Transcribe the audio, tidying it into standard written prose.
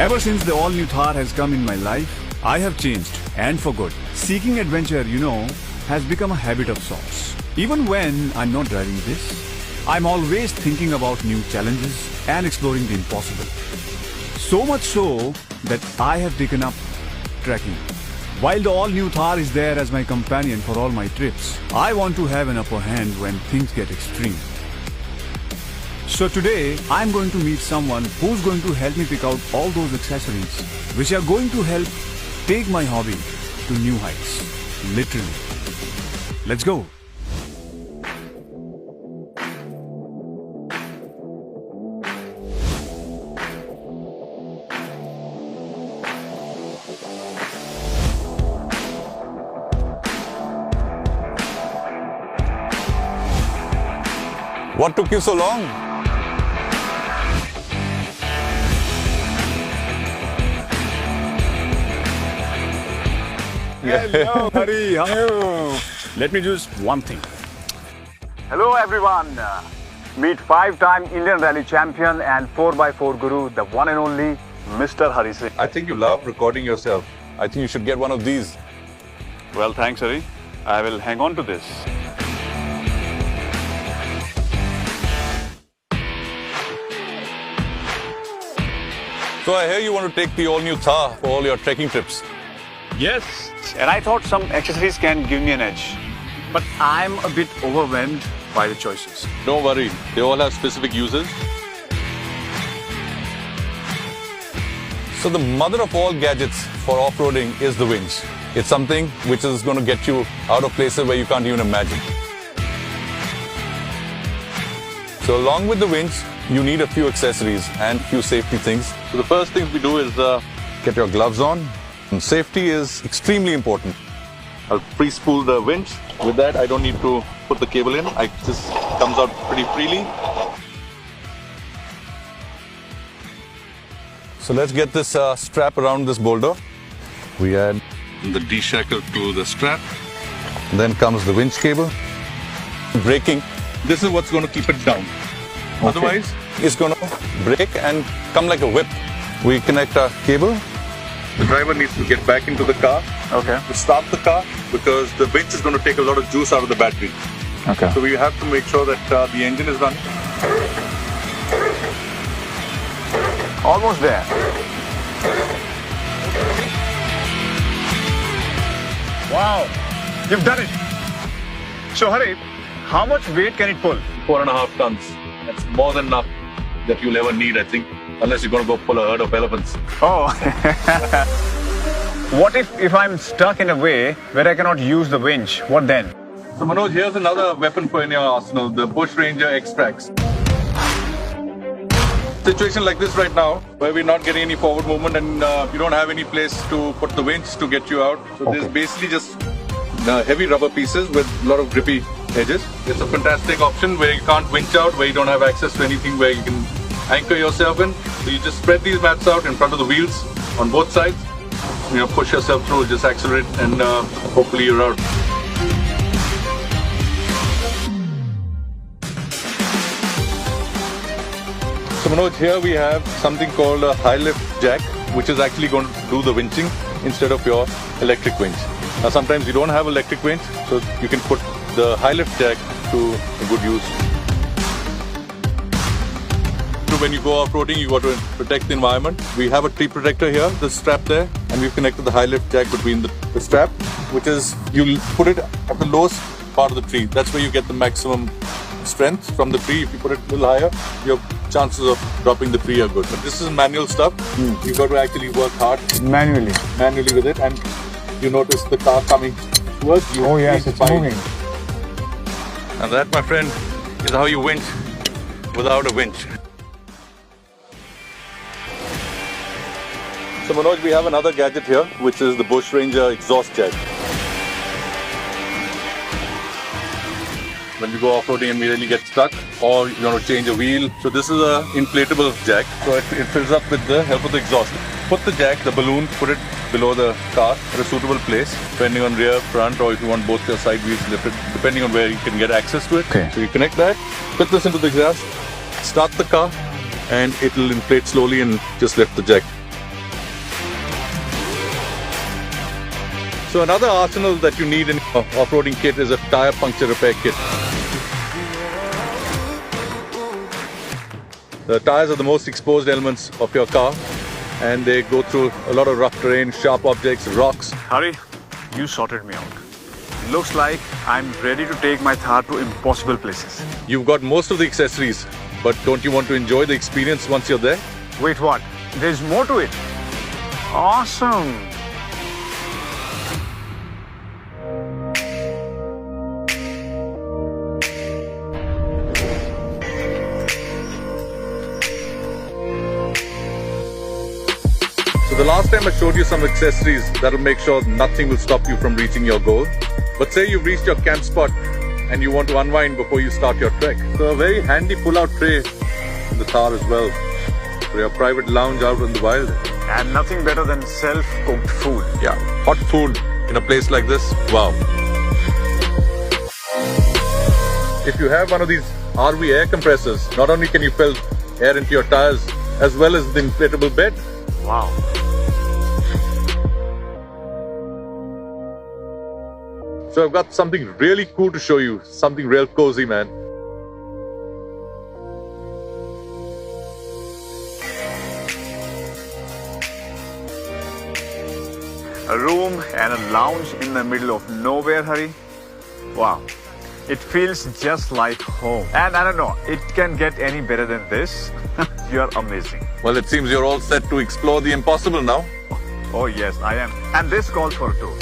Ever since the all-new Thar has come in my life, I have changed, and for good. Seeking adventure, has become a habit of sorts. Even when I'm not driving this, I'm always thinking about new challenges and exploring the impossible. So much so that I have taken up trekking. While the all-new Thar is there as my companion for all my trips, I want to have an upper hand when things get extreme. So today, I'm going to meet someone who's going to help me pick out all those accessories which are going to help take my hobby to new heights. Literally. Let's go. What took you so long? Hello, Hari. Hello. Let me do just one thing. Hello, everyone. Meet five-time Indian Rally champion and 4x4 guru, the one and only Mr. Hari Singh. I think you love recording yourself. I think you should get one of these. Well, thanks, Hari. I will hang on to this. So I hear you want to take the all-new Thar for all your trekking trips. Yes. And I thought some accessories can give me an edge. But I'm a bit overwhelmed by the choices. Don't worry, they all have specific uses. So the mother of all gadgets for off-roading is the winch. It's something which is going to get you out of places where you can't even imagine. So along with the winch, you need a few accessories and few safety things. So the first thing we do is get your gloves on. And safety is extremely important. I'll pre-spool the winch. With that, I don't need to put the cable in. It just comes out pretty freely. So let's get this strap around this boulder. We add the D-shackle to the strap. Then comes the winch cable. Braking. This is what's going to keep it down. Okay. Otherwise, it's going to break and come like a whip. We connect our cable. The driver needs to get back into the car to start the car because the winch is going to take a lot of juice out of the battery. Okay. So we have to make sure that the engine is running. Almost there. Wow, you've done it. So Hari, how much weight can it pull? 4.5 tons. That's more than enough that you'll ever need, I think. Unless you're going to go pull a herd of elephants. Oh. What if I'm stuck in a way where I cannot use the winch? What then? So Manoj, here's another weapon for in your arsenal, the Bush Ranger X-Trax. Situation like this right now, where we're not getting any forward movement and you don't have any place to put the winch to get you out. So there's basically just heavy rubber pieces with a lot of grippy edges. It's a fantastic option where you can't winch out, where you don't have access to anything where you can anchor yourself in. So you just spread these mats out in front of the wheels on both sides. Push yourself through, just accelerate, and hopefully you're out. So Manoj, here we have something called a high lift jack, which is actually going to do the winching instead of your electric winch. Now sometimes you don't have electric winch, so you can put the high lift jack to a good use. When you go off-roading, you got to protect the environment. We have a tree protector here, the strap there, and we've connected the high lift jack between the strap, which is, you'll put it at the lowest part of the tree. That's where you get the maximum strength from the tree. If you put it a little higher, your chances of dropping the tree are good. But this is manual stuff. You've got to actually work hard. Manually with it, and you notice the car coming towards you. Oh yes, it's moving. And that, my friend, is how you winch without a winch. So Manoj, we have another gadget here, which is the Bush Ranger exhaust jack. When you go off-roading and we really get stuck, or you want to change a wheel. So this is a inflatable jack. So it fills up with the help of the exhaust. Put the jack, the balloon, put it below the car at a suitable place, depending on rear, front, or if you want both your side wheels lifted, depending on where you can get access to it. Okay. So you connect that, put this into the exhaust, start the car, and it will inflate slowly and just lift the jack. So another arsenal that you need in your off-roading kit is a tire puncture repair kit. The tires are the most exposed elements of your car, and they go through a lot of rough terrain, sharp objects, rocks. Hari, you sorted me out. Looks like I'm ready to take my Thar to impossible places. You've got most of the accessories, but don't you want to enjoy the experience once you're there? Wait, what? There's more to it. Awesome. So the last time I showed you some accessories that'll make sure nothing will stop you from reaching your goal. But say you've reached your camp spot and you want to unwind before you start your trek. So a very handy pull-out tray in the Thar as well for your private lounge out in the wild. And nothing better than self-cooked food. Yeah, hot food in a place like this, wow. If you have one of these RV air compressors, not only can you fill air into your tires as well as the inflatable bed. Wow. So I've got something really cool to show you, something real cozy, man. A room and a lounge in the middle of nowhere, Hari. Wow. It feels just like home. And I don't know, it can get any better than this. You're amazing. Well, it seems you're all set to explore the impossible now. Oh yes, I am. And this calls for a tour.